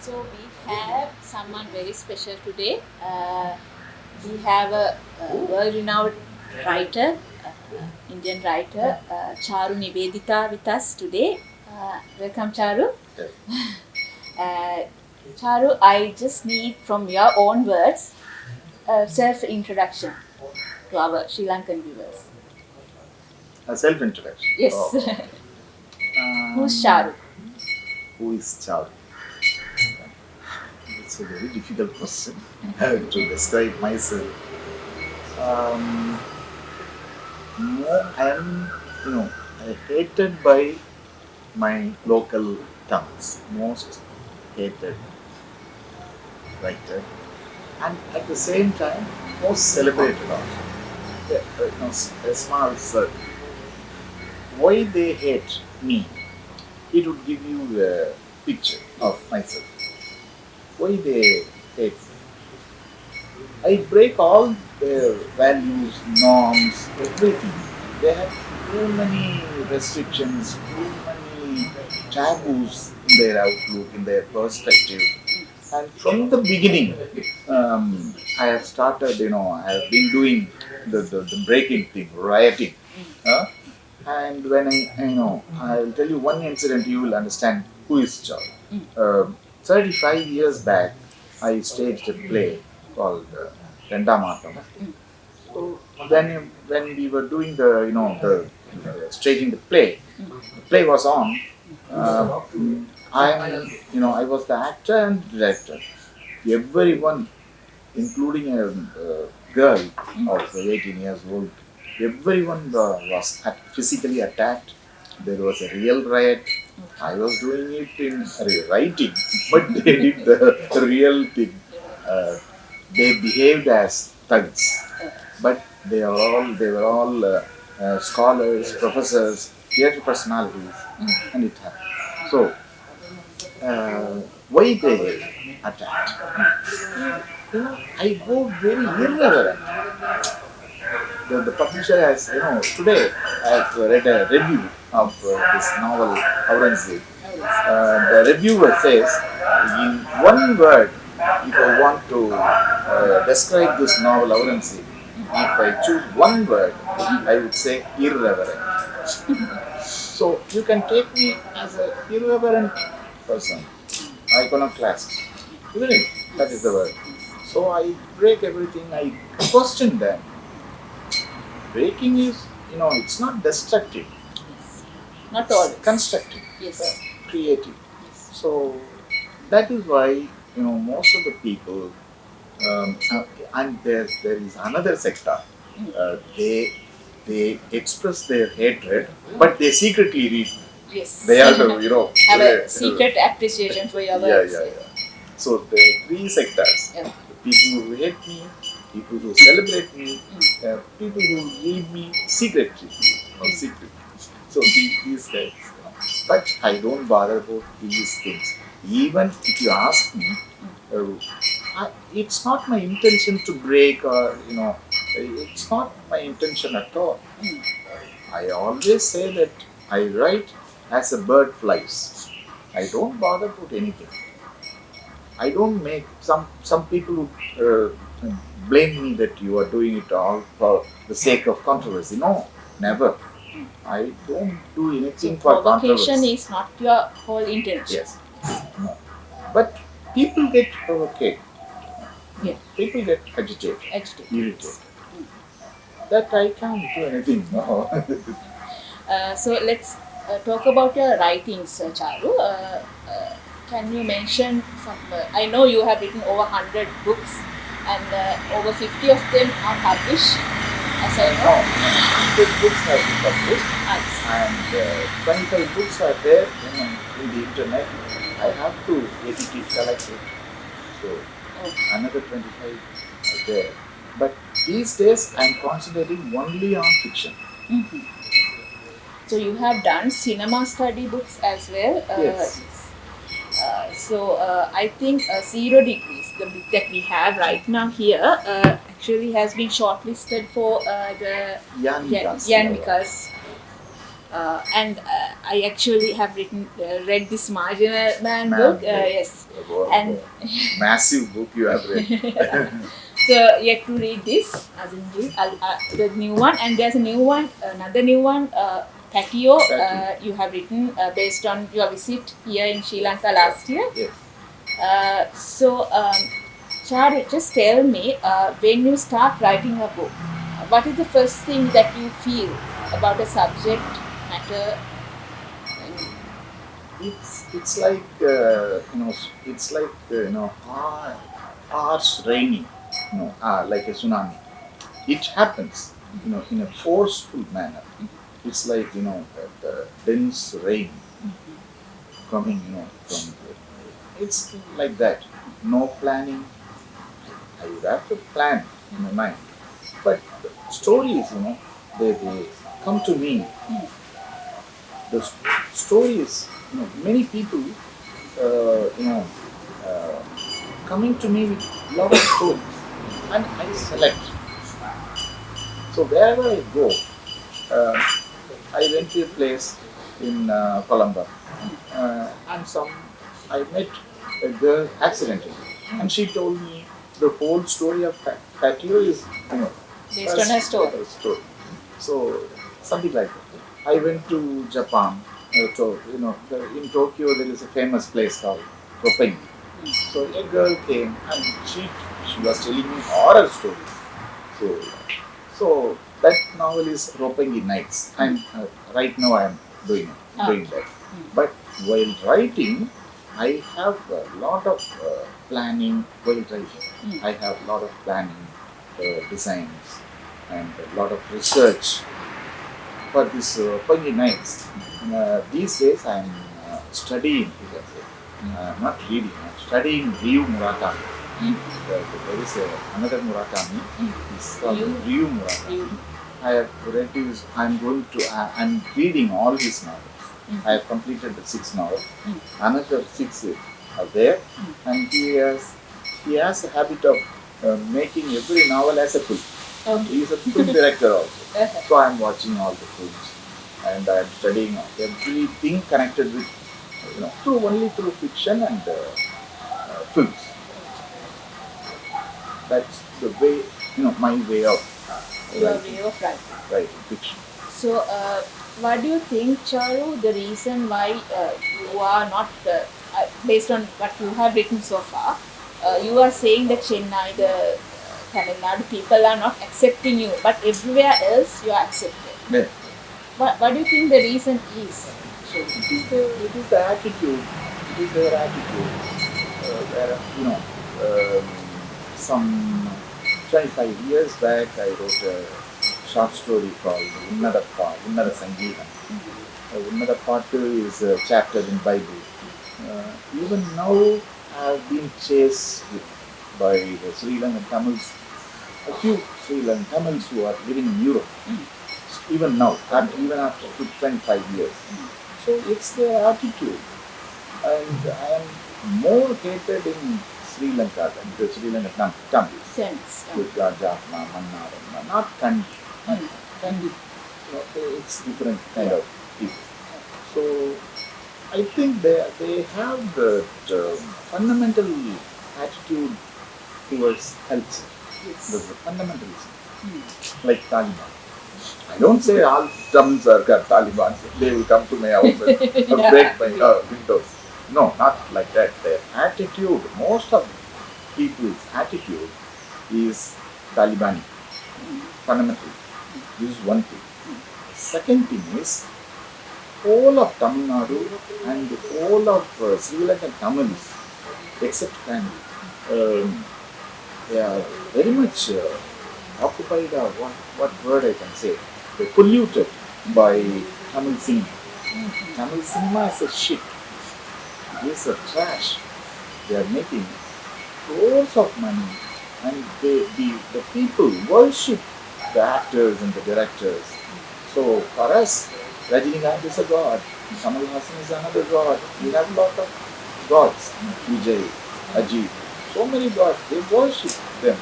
So we have someone very special today. We have a world-renowned writer, Indian writer, Charu Nivedita with us today. Welcome, Charu. Uh, Charu, I just need from your own words a self-introduction to our Sri Lankan viewers. A self-introduction. Yes. Who's Charu? Who is Charu? It's a very difficult question to describe myself. I am, hated by my local towns. Most hated writer, and at the same time, most celebrated also. A small circle. Why they hate me? It would give you a picture of myself. Why they hate me? I break all their values, norms, everything. They have too many restrictions, too many taboos in their outlook, in their perspective. And from the beginning, I have started, I have been doing the breaking thing, rioting. And when I will tell you one incident, you will understand who is Charu. 35 years back, I staged a play called Rendamatam. So when we were doing staging the play was on. I was the actor and director. Everyone, including a girl of 18 years old, everyone was physically attacked. There was a real riot. I was doing it in writing, but they did the real thing. They behaved as thugs, but they were all scholars, professors, theatre personalities, and it happened. So, why they attacked? I go very irreverent. The publisher has, today I have read a review of this novel, Aurangzeb. The reviewer says, in one word, if I want to describe this novel, Aurangzeb, if I choose one word, I would say irreverent. So you can take me as an irreverent person, iconoclast, isn't it? That is the word. So I break everything, I question them. Breaking is, it's not destructive. Not all. Constructive. Yes. Creative. So that is why, most of the people, and there is another sector, they express their hatred, but they secretly read. Yes. They are the, have a secret appreciation for your works. Yeah. So there are three sectors. Yeah. The people who hate me, people who celebrate me, people who read me secretly or secretly. So these guys. But I don't bother about these things. Even if you ask me, it's not my intention to break or, it's not my intention at all. I always say that I write as a bird flies. I don't bother about anything. I don't make some people blame me that you are doing it all for the sake of controversy. No, never. I don't do anything for Provocation controversy. is not your whole intention. Yes. No. But people get provoked. Yeah. People get agitated, irritated. That I can't do anything. No. So let's talk about your writings, Charu. Can you mention some? I know you have written over 100 books, and over 50 of them are published. As I know, 100 books have been published, Nice. and 25 books are there in the internet. I have to edit it, collect it. So another 25 are there. But these days I am concentrating only on fiction. Mm-hmm. So you have done cinema study books as well. Yes. I think 0 Degrees, the book that we have right now here, actually has been shortlisted for the Jan Vikas. Jan Vikas. And I actually have read this Marginal Man Man, book. yeah. Yes, Wow, and massive book you have read. so yet to read this, as in the new one, and there's a new one, another new one, Patio. Patio. You have written based on your visit here in Sri Lanka last year. Yes. Charu, just tell me, when you start writing a book, what is the first thing that you feel about a subject matter? It's like it's like harsh raining, like a tsunami. It happens, in a forceful manner. It's like the dense rain coming, from. It's like that. No planning. I would have to plan in my mind, but stories, they come to me. The stories, many people, uh, you know, uh, coming to me with lot of stories, and I select. So wherever I go, uh, I went to a place in Colombo, and I met a girl accidentally, and she told me the whole story of Patio is, Based on her story. story. So something like that. I went to Japan. In Tokyo there is a famous place called Roppongi. So a girl came and she was telling me horror stories. So so that novel is Roppongi Nights. Right now I am doing that. But while writing, I have a lot of planning while writing. I have a lot of planning, designs, and a lot of research for this Roppongi Nights. These days I am studying, you can say. Not reading, I'm studying Ryu Murakami. There is another Murakami. It's called Ryu Murakami. I have read his. I'm reading all his novels. I have completed the 6 novels. Another 6 are there, and he has a habit of making every novel as a film. He is a film director also. So I am watching all the films, and I am studying everything connected with, only through fiction and films. That's the way, my way of Your way of writing. writing fiction. So, what do you think, Charu, the reason why you are not, based on what you have written so far, you are saying that Chennai, the Tamil Nadu people are not accepting you, but everywhere else you are accepted. Yeah. What do you think the reason is? It is the attitude. It is their attitude. Where, some 25 years back, I wrote a short story called Unnada Sangeetam. Unnada Patu is a chapter in Bible. Even now, I have been chased by the Sri Lankan Tamils, a few Sri Lankan Tamils who are living in Europe. Even now, even after 25 years. So it's their attitude. And I am more hated in Sri Lanka than the Sri Lankan Tamils. Sense. With Jafna, Mannar, not Kandi. Kandi, it's different kind of people. So I think they have the fundamental attitude towards culture. Yes. There's a fundamentalism, like Taliban. I don't say all Tamils are Taliban. They will come to my house and break my windows. No, not like that. Their attitude, most of people's attitude is Taliban. Fundamentally. This is one thing. Second thing is, all of Tamil Nadu and all of Sri Lankan Tamils, except Kandi, they are very much occupied, what word I can say, they're polluted by Tamil cinema. Tamil cinema is a shit. It is a trash. They are making crores of money, and the people worship the actors and the directors. So for us, Rajinikanth is a god, Kamal Hassan is another god. We have a lot of gods, Vijay, Ajit, so many gods. They worship them.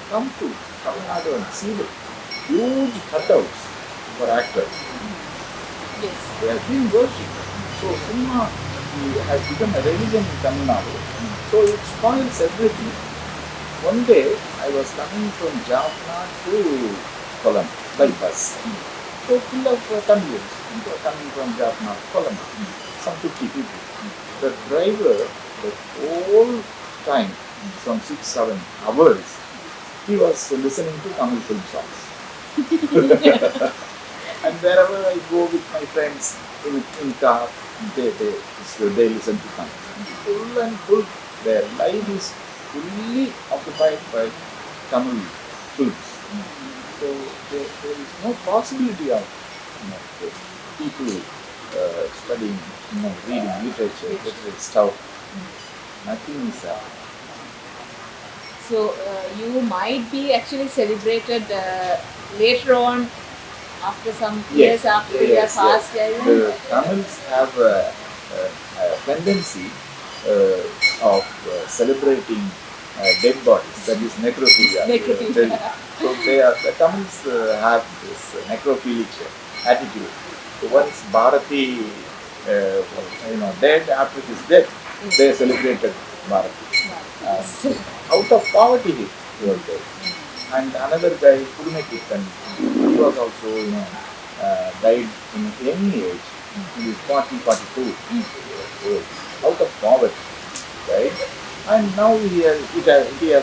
Come to Tamil Nadu and see the huge cutouts for actors. Yes. They have been worshipped. So cinema has become a religion in Tamil Nadu. So it spoils everything. One day I was coming from Jaffna to Kollam by bus. So full of Tamilians coming from Jaffna to Kollam. Some 50 people. The driver, the whole time, from 6-7 hours, he was listening to Tamil film songs. And wherever I go with my friends in car, they listen to Tamil. Full and full. Their life is fully occupied by Tamil films. So there is no possibility of people studying, reading literature, literary stuff. Nothing is So you might be actually celebrated later on after some years after they are past. The Tamils have a tendency of celebrating dead bodies, that is necrophilia. So the Tamils have this necrophilic attitude. So once Bharati, dead, after his death, they celebrated Bharati. Out of poverty he was there. And another guy, Purunekittan, he was also, died in a young age. He was 42 years old. Out of poverty, right? And now he has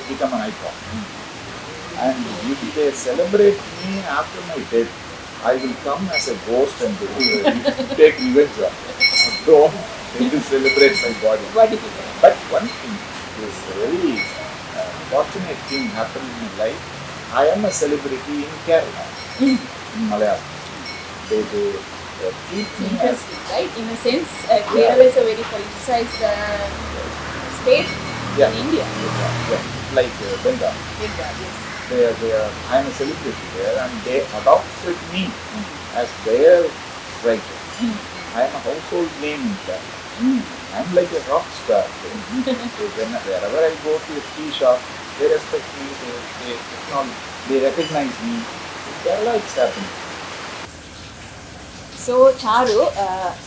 become an icon. And if they celebrate me after my death, I will come as a ghost and take revenge on them. Don't they will celebrate my body. But one thing is very fortunate thing happened in my life. I am a celebrity in Kerala, in Malayalam. They treat me interesting, right? In a sense, Kerala is a very politicized state in India. Like Bengal. Yes. I am a celebrity there, and they adopted me as their writer. I am a household name in Kerala. I am like a rock star. So wherever I go to a tea shop, they respect me, they acknowledge, they recognize me. In Kerala, it's happening. So, Charu,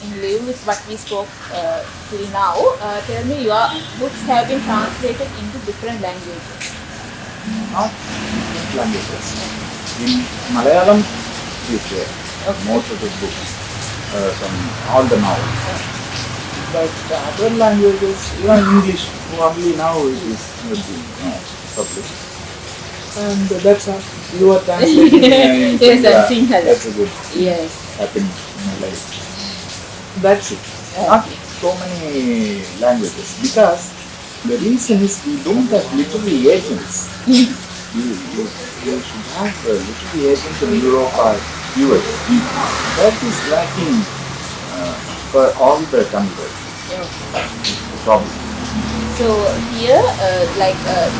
in lieu with what we spoke till now, tell me your books have been translated into different languages. Not languages. In Malayalam, is there. Most of the books, from all the novels. But other languages, even English, only now it is being published. And that's all. You are translating in Sinhala. That's a good Yes. happening in my life. That's it. Not so many languages. Because the reason is we don't have literary agents. You should have literary agents in Europe or US. That is lacking for all the countries. Problem. So here,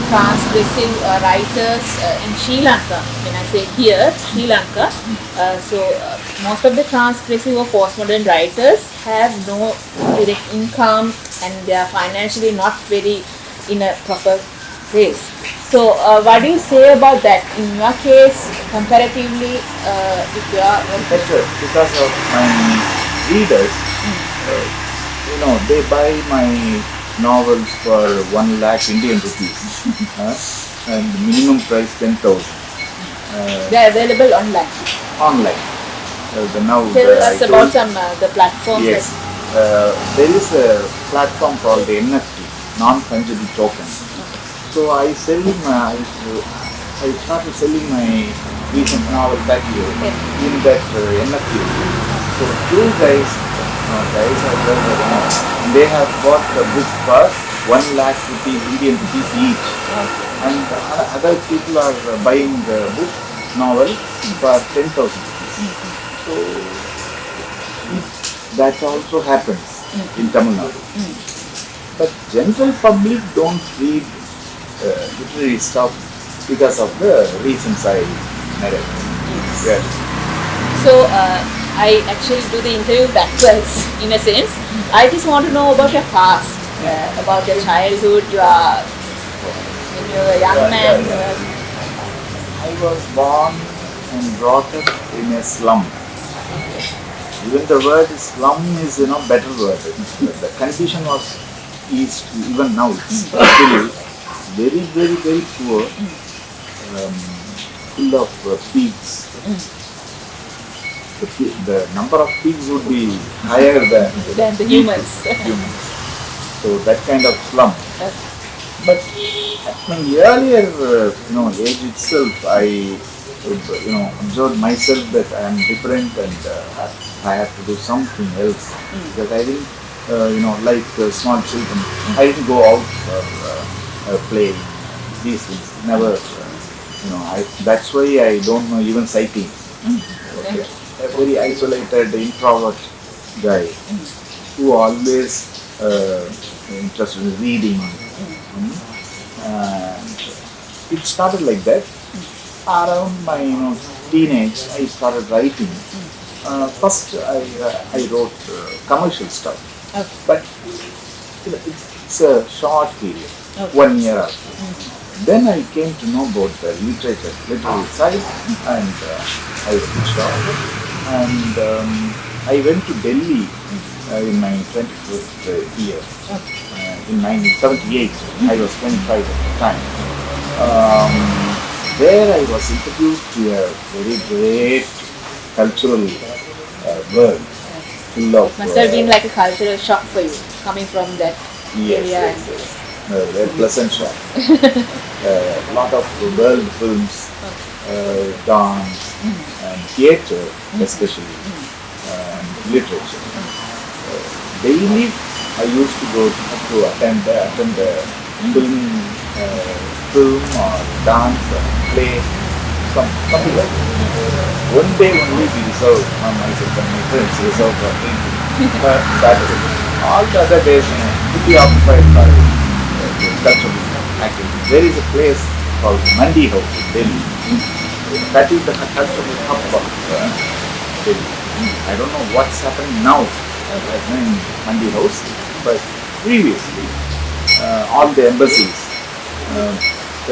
transgressive writers in Sri Lanka, when I say here, Sri Lanka, most of the transgressive or postmodern writers have no direct income and they are financially not very in a proper place. So what do you say about that? In your case, comparatively, if you are better because of my readers, they buy my novels for 1 lakh Indian rupees and minimum price 10,000. They are available online. Online. Tell us about the platforms. Yes. There is a platform called the NFT, non-fungible token. So I started selling my recent novel that year in that NFT. So two guys are there. They have bought the book for 1 lakh Indian rupees each. And other people are buying the book novel for 10,000 rupees. So that also happens in Tamil Nadu. But general public don't read literary stuff because of the reasons I narrate. Yes. So I actually do the interview backwards in a sense. I just want to know about your past, about your childhood, when you were a young man. I was born and brought up in a slum. Even the word slum is better word. The condition is even now it's still very very very poor, full of pigs. The number of pigs would be higher Than the humans. So that kind of slum. But at my earlier, age itself, I observed myself that I am different and I have to do something else. Because I didn't, like small children, I didn't go out for play these things. Never, that's why I don't know even cycling. Okay. A very isolated, introvert guy who always interested in reading. And it started like that. Around my teenage, I started writing. First, I wrote commercial stuff, but it's a short period, 1 year after. Then I came to know about the literary side, and I switched off. And I went to Delhi in my 21st year. In 1978, I was 25 at the time. There I was introduced to a very great cultural world, full of. Must have been like a cultural shock for you, coming from that area. Yes. A very pleasant shock. A lot of world films, dance, and theatre, especially, and literature. Daily, I used to go to attend a film or dance or play, something like that. One day only we reserved, myself and my friends reserved for drinking, Saturday. All the other days would be occupied by cultural activity. There is a place called Mandi House in Delhi. That is the cultural hub of Delhi. I don't know what's happening now in Mandi House, but previously all the embassies,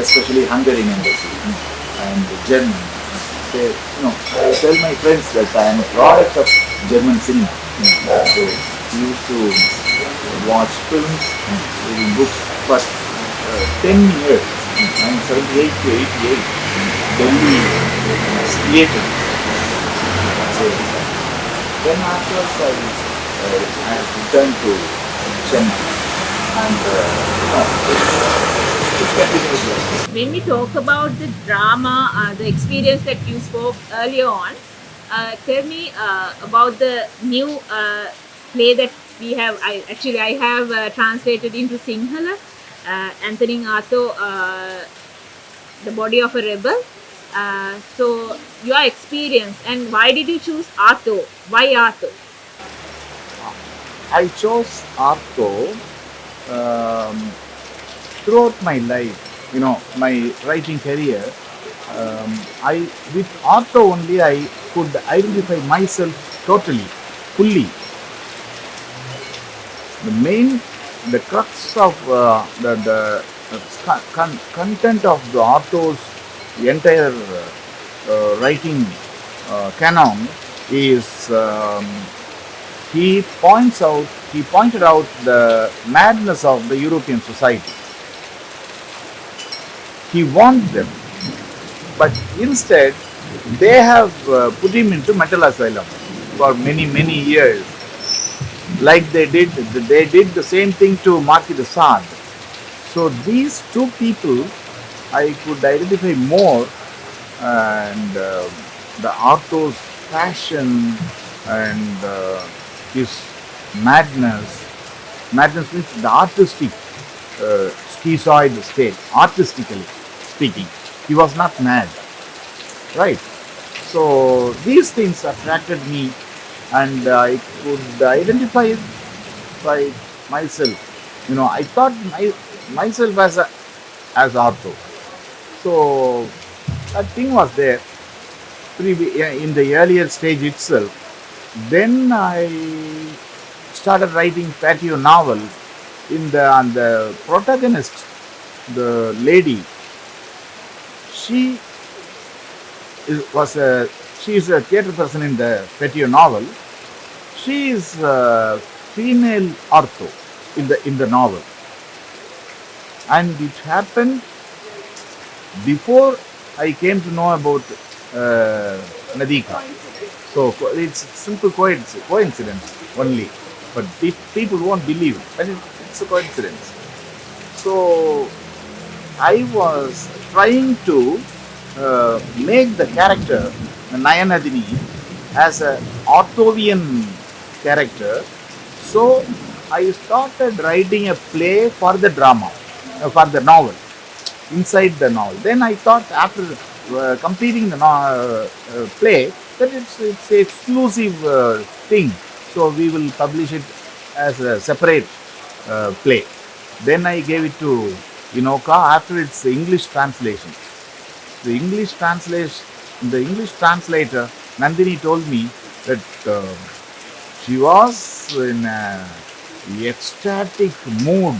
especially Hungarian embassy and German, I tell my friends that I am a product of German cinema. So we used to watch films, reading books, but 10 years, 1978 to 88, Delhi was created. So then afterwards I returned to Chennai, and it continues like this. When we talk about the drama, the experience that you spoke earlier on, tell me about the new play that we have. I have translated into Sinhala, Anthony Arthur, The Body of a Rebel. So your experience, and why did you choose Arthur? Why Arthur? I chose Artho throughout my life, my writing career. With Artho only I could identify myself totally, fully. The crux of the content of the Artho's entire writing canon is he pointed out the madness of the European society. He warned them, but instead they have put him into mental asylum for many years. Like they did the same thing to Marquis de Sade. So these two people I could identify more, and the Artho's passion and his madness. Madness means the artistic schizoid state, artistically speaking. He was not mad, right? So these things attracted me, and I could identify it by myself. I thought myself as Artho. So that thing was there in the earlier stage itself. Then I started writing patio novel. And the protagonist, the lady, she is a theatre person in the patio novel, She is female ortho in the novel, and it happened before I came to know about Nadika. So it's simple coincidence only, but people won't believe, but it's a coincidence. So I was trying to make the character Nayanadini as a Arthurian character. So I started writing a play for the drama, for the novel, inside the novel. Then I thought after completing the play that it's an exclusive thing. So we will publish it as a separate play. Then I gave it to Inoka after its English translation. The English translation, the English translator Nandini told me that she was in a ecstatic mood,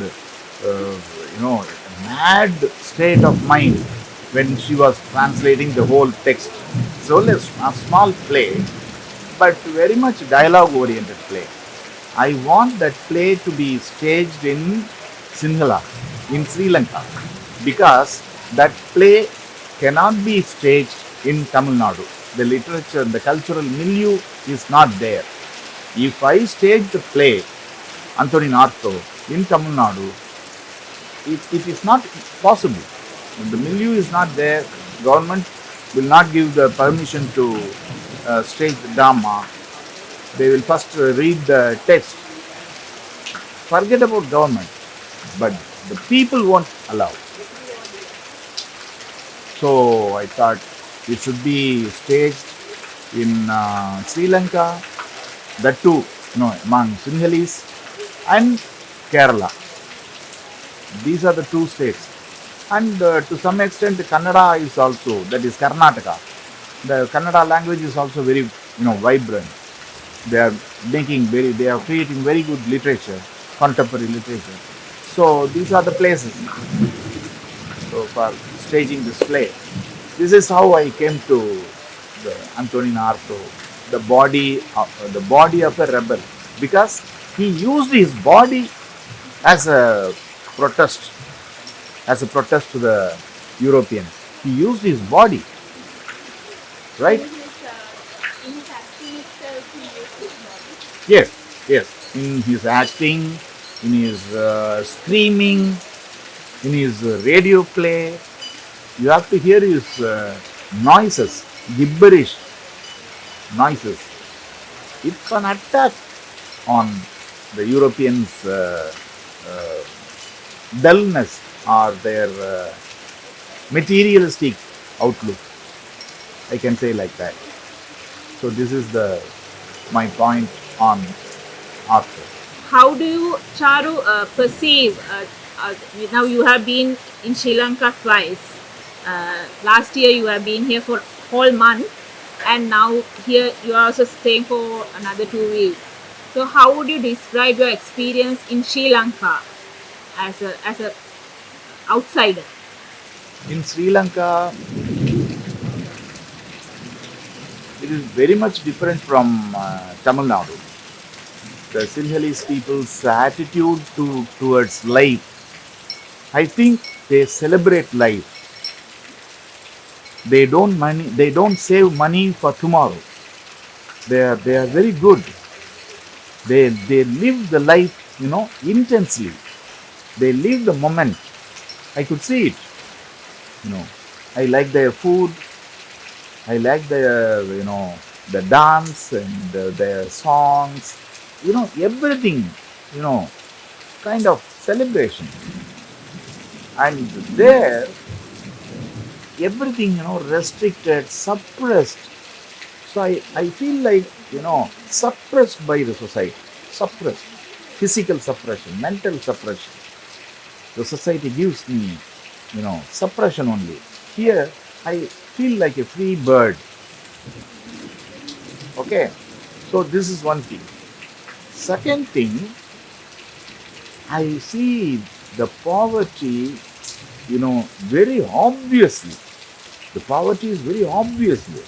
mad state of mind when she was translating the whole text. It's only a small play, but very much dialogue-oriented play. I want that play to be staged in Sinhala, in Sri Lanka, because that play cannot be staged in Tamil Nadu. The literature, the cultural milieu is not there. If I stage the play, Anthony Nartho, in Tamil Nadu, it is not possible. The milieu is not there. Government will not give the permission to stage the drama. They will first read the text. Forget about government, but the people won't allow. So I thought it should be staged in Sri Lanka, that too, among Sinhalese and Kerala. These are the two states. And to some extent, Kannada is also, that is Karnataka. The Kannada language is also very, vibrant. They are creating very good literature, contemporary literature. So these are the places. So for staging this play, this is how I came to the Anthony Nartho, the body of a rebel, because he used his body as a protest, to the Europeans. He used his body, right? In his acting itself, he used his body. Yes. In his acting, in his screaming, in his radio play, you have to hear his noises, gibberish noises. It's an attack on the Europeans' dullness or their materialistic outlook. I can say like that. So this is my point on Arthur. How do you, Charu, perceive? Now you have been in Sri Lanka twice. Last year you have been here for whole month, and now here you are also staying for another 2 weeks. So how would you describe your experience in Sri Lanka as a outsider? In Sri Lanka, it is very much different from Tamil Nadu. The Sinhalese people's attitude towards life, I think they celebrate life. They don't save money for tomorrow. They are very good. They live the life, intensely. They live the moment. I could see it. I like their food. I like their, the dance and their songs. Everything, kind of celebration. And there, everything, restricted, suppressed. So I feel like, suppressed by the society. Suppressed. Physical suppression, mental suppression. The society gives me, suppression only. Here, I feel like a free bird. Okay. So this is one thing. Second thing, I see the poverty, very obviously. The poverty is very obviously.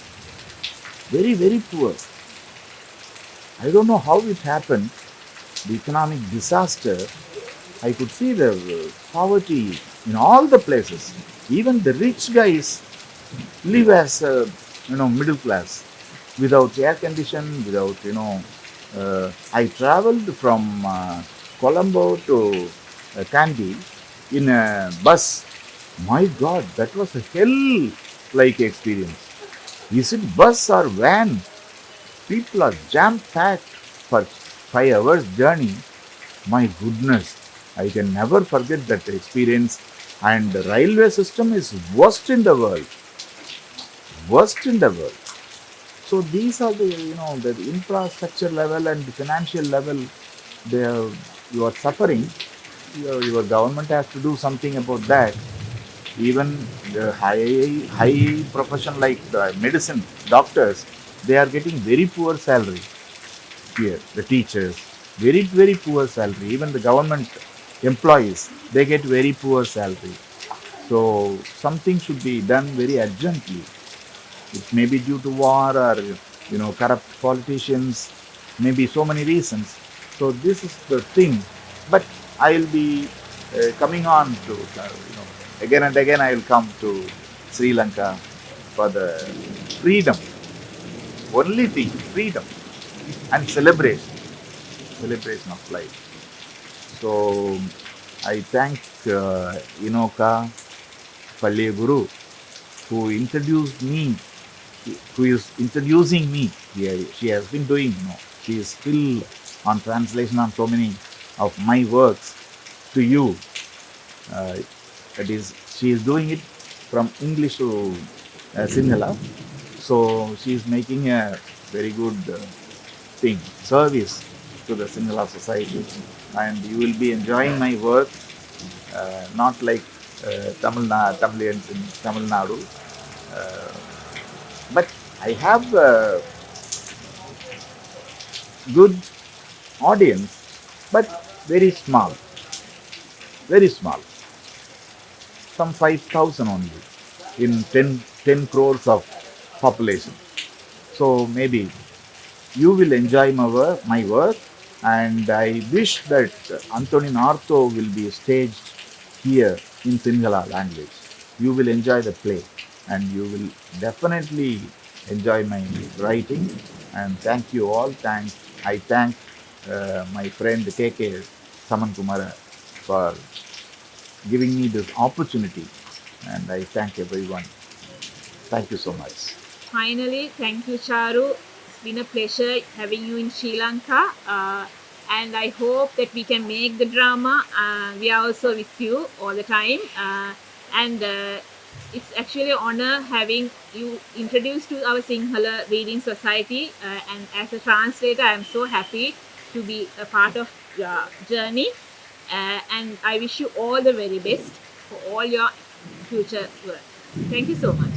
Very, very poor. I don't know how it happened. The economic disaster, I could see the poverty in all the places. Even the rich guys live as middle class, without air condition, without I traveled from Colombo to Kandy in a bus. My God, that was a hell like experience. Is it bus or van? People are jam packed for 5 hours journey. My goodness, I can never forget that experience. And the railway system is worst in the world, worst in the world. So these are the the infrastructure level and the financial level. They are, you are suffering. Your government has to do something about that. Even the high profession like the medicine doctors, they are getting very poor salary here. The teachers, very poor salary. Even the government employees, they get very poor salary. So something should be done very urgently. It may be due to war or corrupt politicians, maybe so many reasons. So this is the thing. But I will be coming on to again and again. I will come to Sri Lanka for the freedom. Only thing, freedom and celebration of life. So I thank Inoka Palliyaguru who introduced me, who is introducing me. She has been doing, she is still on translation on so many of my works to you. Uh, that is, she is doing it from English to Sinhala. So she is making a very good thing, service to the Sinhala society. And you will be enjoying my work, not like Tamilians in Tamil Nadu. Uh, but I have a good audience, but very small, very small, some 5,000 only in 10 crores of population. So maybe you will enjoy my work, and I wish that Anthony Narto will be staged here in Sinhala language. You will enjoy the play, and you will definitely enjoy my writing. And thank you all. I thank my friend KK Saman Kumara for giving me this opportunity, and I thank everyone. Thank you so much. Finally, thank you, Charu. It's been a pleasure having you in Sri Lanka. And I hope that we can make the drama. We are also with you all the time. And it's actually an honor having you introduced to our Sinhala Reading Society. And as a translator, I'm so happy to be a part of your journey. And I wish you all the very best for all your future work. Thank you so much.